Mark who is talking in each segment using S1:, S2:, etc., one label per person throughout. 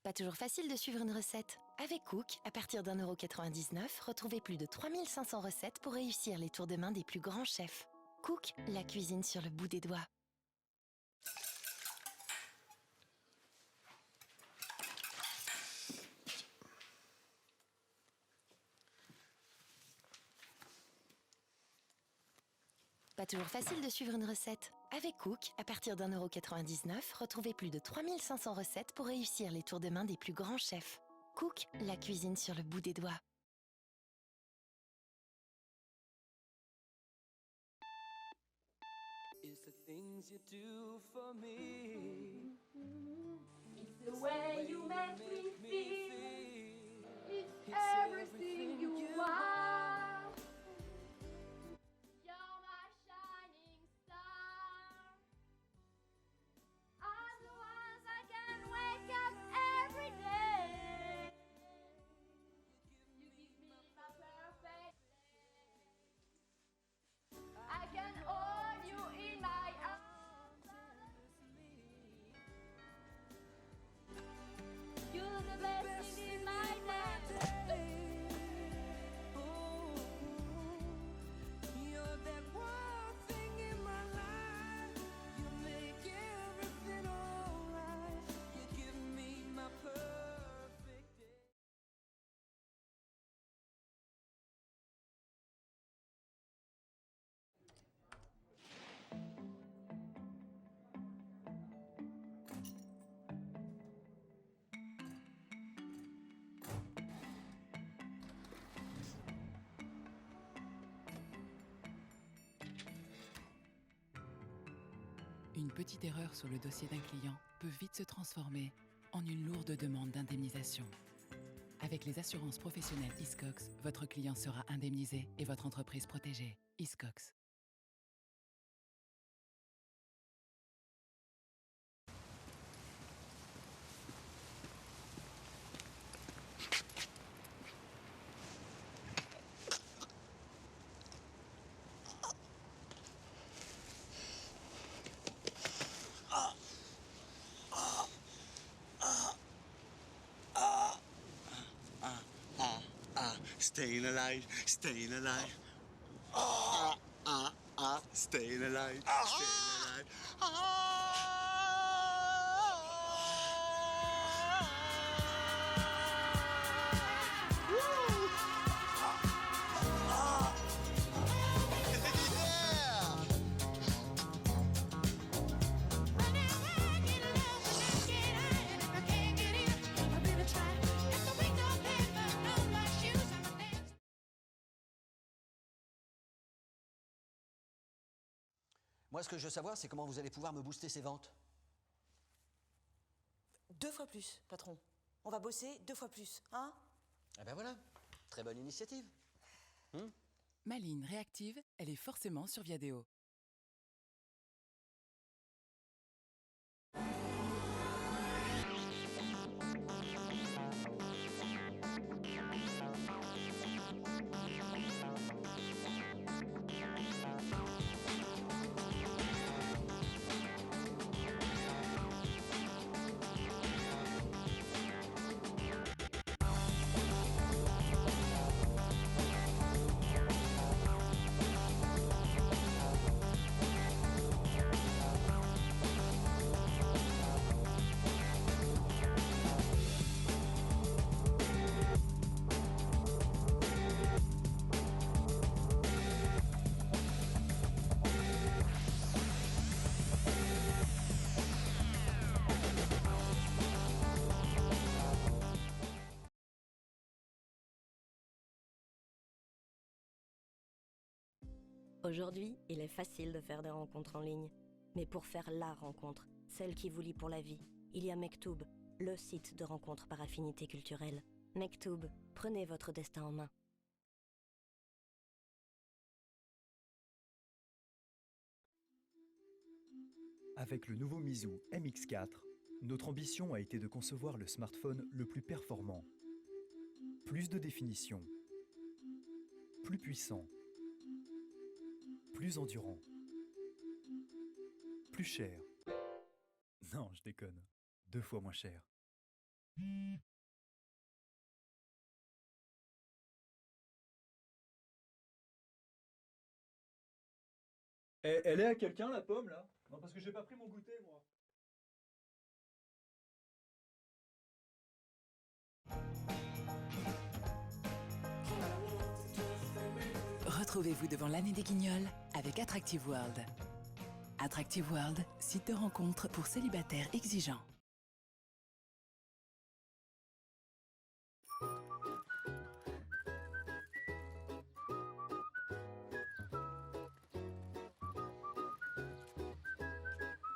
S1: Pas toujours facile de suivre une recette. Avec Cook, à partir d'1,99 €, retrouvez plus de 3500 recettes pour réussir les tours de main des plus grands chefs. Cook, la cuisine sur le bout des doigts. Pas toujours facile de suivre une recette. Avec Cook, à partir d'1,99 €, retrouvez plus de 3500 recettes pour réussir les tours de main des plus grands chefs. Cook, la cuisine sur le bout des doigts.
S2: It's the things you do for me.
S3: It's the way you make me feel. It's everything you are. You're my shining star. Otherwise I can wake up every day. You give me my perfect day. I can hold you in my arms. You're the best thing in my life.
S2: Oh, you're that one thing in my life. You make everything alright. You give me my perfect day.
S4: Une petite erreur sur le dossier d'un client peut vite se transformer en une lourde demande d'indemnisation. Avec les assurances professionnelles Hiscox, votre client sera indemnisé et votre entreprise protégée. Hiscox.
S5: Staying alive, staying alive. Staying alive, staying alive.
S6: Moi, ce que je veux savoir, c'est comment vous allez pouvoir me booster ces ventes.
S7: 2 fois plus, patron. On va bosser 2 fois plus, hein?
S6: Eh ben voilà, très bonne initiative.
S4: Maline réactive, elle est forcément sur Viadeo.
S8: Aujourd'hui, il est facile de faire des rencontres en ligne. Mais pour faire la rencontre, celle qui vous lie pour la vie, il y a Mektoub, le site de rencontres par affinité culturelle. Mektoub, prenez votre destin en main.
S9: Avec le nouveau Meizu MX4, notre ambition a été de concevoir le smartphone le plus performant. Plus de définition, plus puissant, plus endurant, plus cher. Non, je déconne, 2 fois moins cher. Elle est à quelqu'un, la pomme, là? Non, parce que j'ai pas pris mon goûter, moi.
S4: Retrouvez-vous devant l'année des Guignols avec Attractive World. Attractive World, site de rencontre pour célibataires exigeants.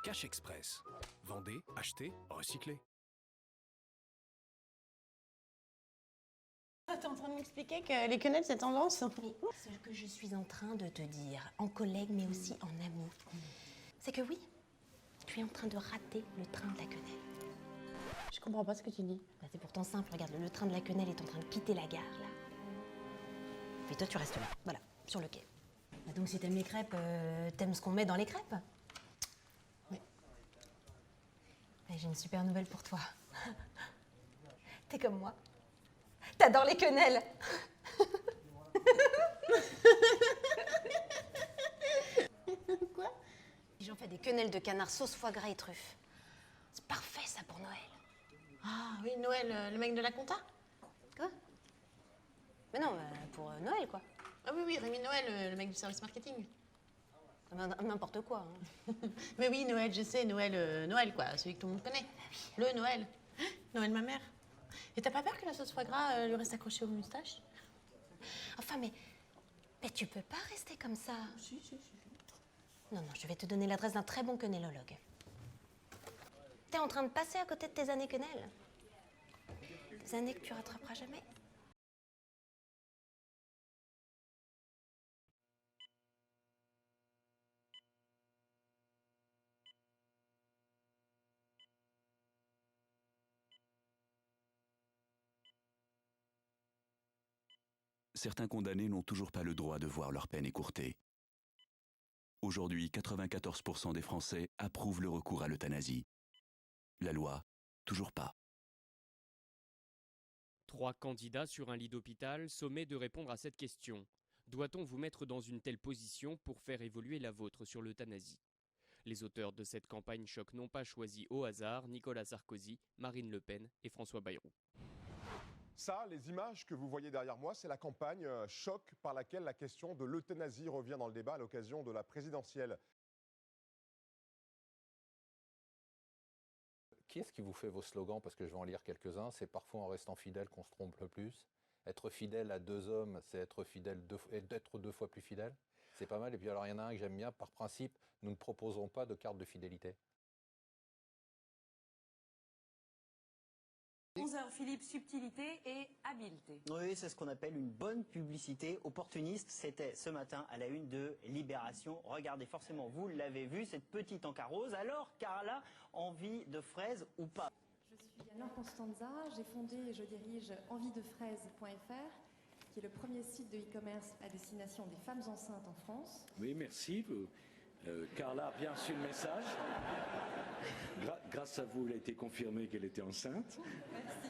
S10: Cash Express. Vendez, achetez, recyclez.
S7: T'es en train de m'expliquer que les quenelles, c'est tendance?
S1: Oui, ce que je suis en train de te dire, en collègue mais aussi en ami, c'est que oui, tu es en train de rater le train de la quenelle.
S7: Je comprends pas ce que tu dis.
S1: Bah, c'est pourtant simple, regarde, le train de la quenelle est en train de quitter la gare, là. Et toi, tu restes là, voilà, sur le quai. Bah, donc si t'aimes les crêpes, t'aimes ce qu'on met dans les crêpes?
S7: Oui.
S1: Bah, j'ai une super nouvelle pour toi. T'es comme moi. T'adores les quenelles.
S7: Quoi?
S1: J'en fais des quenelles de canard sauce foie gras et truffes. C'est parfait ça pour Noël.
S7: Ah oui, Noël, le mec de la compta?
S1: Quoi? Mais non, pour Noël quoi.
S7: Ah oui, oui, Rémi Noël, le mec du service marketing.
S1: N'importe quoi. Hein.
S7: Mais oui, Noël, je sais, Noël, Noël quoi, celui que tout le monde connaît. Le Noël. Noël, ma mère. Et t'as pas peur que la sauce foie gras lui reste accrochée aux moustaches?
S1: Enfin, mais tu peux pas rester comme ça.
S7: Si.
S1: Non, je vais te donner l'adresse d'un très bon quenellologue. T'es en train de passer à côté de tes années quenelles. Des années que tu rattraperas jamais.
S10: Certains condamnés n'ont toujours pas le droit de voir leur peine écourtée. Aujourd'hui, 94% des Français approuvent le recours à l'euthanasie. La loi, toujours pas.
S11: 3 candidats sur un lit d'hôpital sommés de répondre à cette question. Doit-on vous mettre dans une telle position pour faire évoluer la vôtre sur l'euthanasie? Les auteurs de cette campagne choc n'ont pas choisi au hasard Nicolas Sarkozy, Marine Le Pen et François Bayrou.
S12: Ça, les images que vous voyez derrière moi, c'est la campagne choc par laquelle la question de l'euthanasie revient dans le débat à l'occasion de la présidentielle.
S13: Qui est-ce qui vous fait vos slogans? Parce que je vais en lire quelques-uns. C'est parfois en restant fidèle qu'on se trompe le plus. Être fidèle à 2 hommes, c'est être fidèle d'être 2 fois plus fidèle. C'est pas mal. Et puis alors, il y en a un que j'aime bien. Par principe, nous ne proposerons pas de carte de fidélité.
S14: 11h Philippe, subtilité et habileté.
S15: Oui, c'est ce qu'on appelle une bonne publicité opportuniste. C'était ce matin à la une de Libération. Regardez, forcément, vous l'avez vu, cette petite encart rose. Alors, Carla, envie de fraises ou pas?
S16: Je suis Anna Constanza, j'ai fondé et je dirige enviedefraises.fr, qui est le premier site de e-commerce à destination des femmes enceintes en France.
S17: Oui, merci. Carla a bien reçu le message. Grâce à vous, il a été confirmé qu'elle était enceinte.
S16: Merci.